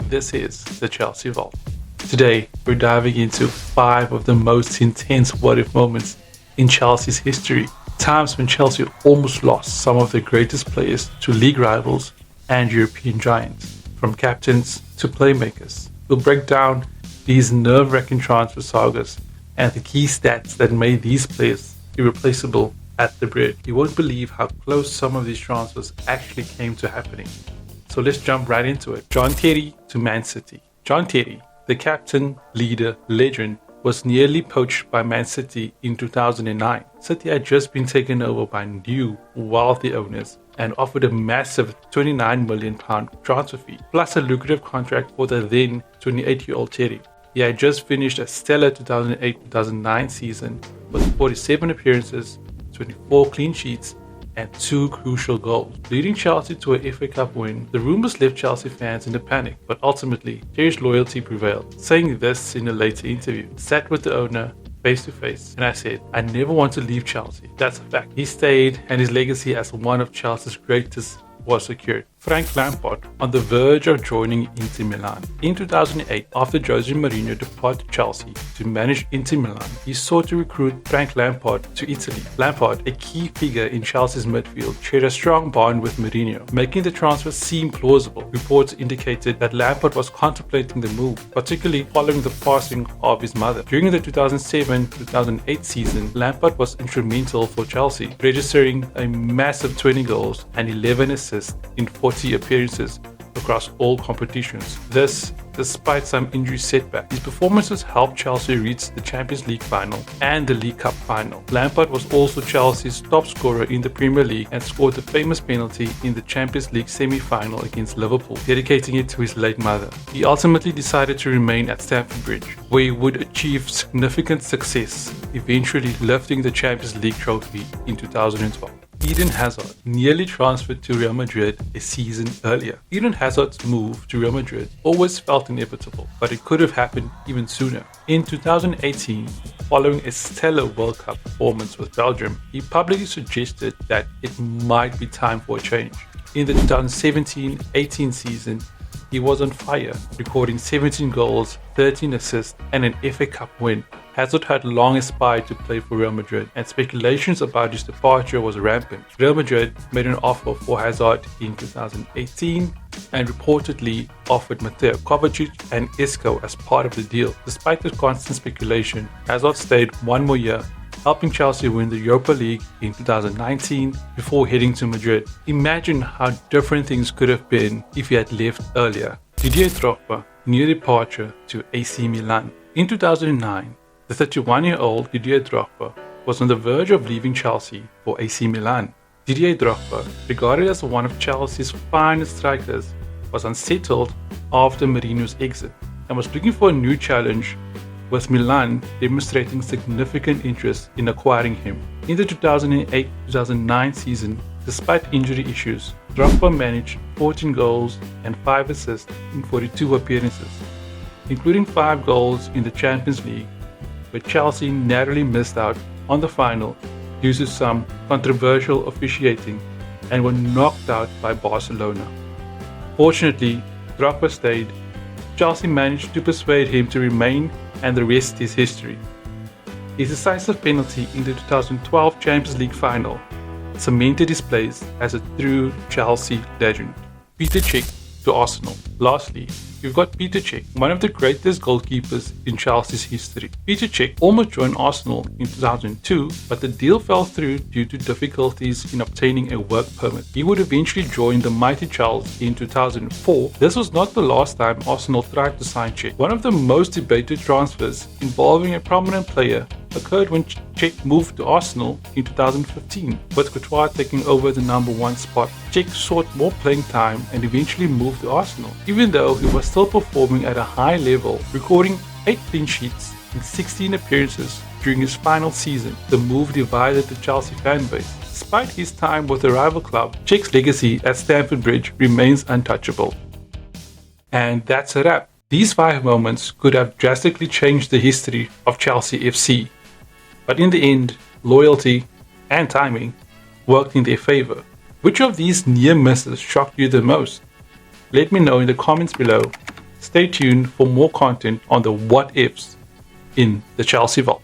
This is the Chelsea Vault. Today, we're diving into 5 of the most intense what-if moments in Chelsea's history. Times when Chelsea almost lost some of their greatest players to league rivals and European giants, from captains to playmakers. We'll break down these nerve-wracking transfer sagas and the key stats that made these players irreplaceable at the bridge. You won't believe how close some of these transfers actually came to happening. So let's jump right into it. John Terry to ManCity. John Terry, the captain, leader, legend, was nearly poached by ManCity in 2009. City had just been taken over by new, wealthy owners and offered a massive £29 million transfer fee, plus a lucrative contract for the then 28-year-old Terry. He had just finished a stellar 2008-2009 season with 47 appearances, 24 clean sheets, and 2 crucial goals, leading Chelsea to a FA Cup win. The rumours left Chelsea fans in a panic, but ultimately, Terry's loyalty prevailed. Saying this in a later interview, sat with the owner face to face, and I said, I never want to leave Chelsea. That's a fact. He stayed, and his legacy as one of Chelsea's greatest was secured. Frank Lampard, on the verge of joining Inter Milan. In 2008, after Jose Mourinho departed Chelsea to manage Inter Milan, he sought to recruit Frank Lampard to Italy. Lampard, a key figure in Chelsea's midfield, shared a strong bond with Mourinho, making the transfer seem plausible. Reports indicated that Lampard was contemplating the move, particularly following the passing of his mother. During the 2007-2008 season, Lampard was instrumental for Chelsea, registering a massive 20 goals and 11 assists in 40 appearances across all competitions. This, despite some injury setback. His performances helped Chelsea reach the Champions League final and the League Cup final. Lampard was also Chelsea's top scorer in the Premier League and scored the famous penalty in the Champions League semi-final against Liverpool, dedicating it to his late mother. He ultimately decided to remain at Stamford Bridge, where he would achieve significant success, eventually lifting the Champions League trophy in 2012. Eden Hazard nearly transferred to Real Madrid a season earlier. Eden Hazard's move to Real Madrid always felt inevitable, but it could have happened even sooner. In 2018, following a stellar World Cup performance with Belgium, he publicly suggested that it might be time for a change. In the 2017-18 season, he was on fire, recording 17 goals, 13 assists, and an FA Cup win. Hazard had long aspired to play for Real Madrid, and speculations about his departure was rampant. Real Madrid made an offer for Hazard in 2018 and reportedly offered Mateo Kovacic and Isco as part of the deal. Despite the constant speculation, Hazard stayed one more year, helping Chelsea win the Europa League in 2019 before heading to Madrid. Imagine how different things could have been if he had left earlier. Didier Drogba, near departure to AC Milan. In 2009, the 31-year-old Didier Drogba was on the verge of leaving Chelsea for AC Milan. Didier Drogba, regarded as one of Chelsea's finest strikers, was unsettled after Mourinho's exit and was looking for a new challenge, with Milan demonstrating significant interest in acquiring him. In the 2008-2009 season, despite injury issues, Drogba managed 14 goals and 5 assists in 42 appearances, including 5 goals in the Champions League, where Chelsea narrowly missed out on the final due to some controversial officiating and were knocked out by Barcelona. Fortunately, Drogba stayed. Chelsea managed to persuade him to remain, and the rest is history. His decisive penalty in the 2012 Champions League final cemented his place as a true Chelsea legend. Peter Cech to Arsenal. Lastly, we've got Peter Cech, one of the greatest goalkeepers in Chelsea's history. Peter Cech almost joined Arsenal in 2002, but the deal fell through due to difficulties in obtaining a work permit. He would eventually join the mighty Chelsea in 2004. This was not the last time Arsenal tried to sign Cech. One of the most debated transfers involving a prominent player occurred when Cech moved to Arsenal in 2015, with Courtois taking over the number 1 spot. Cech sought more playing time and eventually moved to Arsenal, even though he was still performing at a high level, recording 8 clean sheets in 16 appearances during his final season. The move divided the Chelsea fan base. Despite his time with the rival club, Cech's legacy at Stamford Bridge remains untouchable. And that's a wrap. These 5 moments could have drastically changed the history of Chelsea FC. But in the end, loyalty and timing worked in their favor. Which of these near misses shocked you the most? Let me know in the comments below. Stay tuned for more content on the what ifs in the Chelsea Vault.